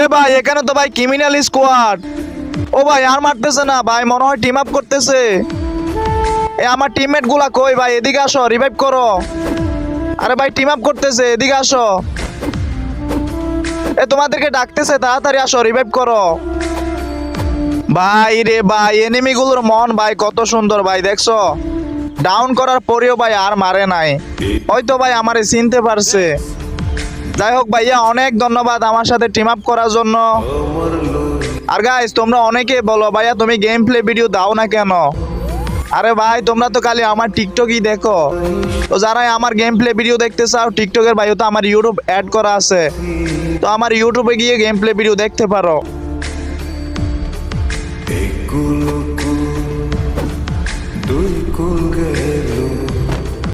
এ ভাই এখানে তো ভাই ক্রিমিনাল স্কোয়াড। ও ভাই আর মারতেছে না ভাই, মনে হয় টিম আপ করতেছে। এ আমার টিমমেট গুলা কই ভাই, এদিকে আসো, রিভাইভ করো। আরে ভাই টিম আপ করতেছে, এদিকে আসো। এ তোমাদেরকে ডাকতেছে, তাড়াতাড়ি আসো, রিভাইভ করো। ভাই রে ভাই, এনিমি গুলোর মন ভাই কত সুন্দর ভাই, দেখছো? ডাউন করার পরেও ভাই আর মারে নাই, হয়তো ভাই আমারে চিনতে পারছে। যাই হোক ভাইয়া, অনেক ধন্যবাদ আমার সাথে টিম আপ করার জন্য। আর গাইস তোমরা অনেকে বলো ভাইয়া তুমি গেম প্লে ভিডিও দাও না কেন? আরে ভাই তোমরা তো খালি আমার টিকটকই দেখো, তো যারাই আমার গেম প্লে ভিডিও দেখতে চাও টিকটকের ভাইও তো আমার ইউটিউব অ্যাড করা আছে, তো আমার ইউটিউবে গিয়ে গেম প্লে ভিডিও দেখতে পারো। এক কুল দুই কুল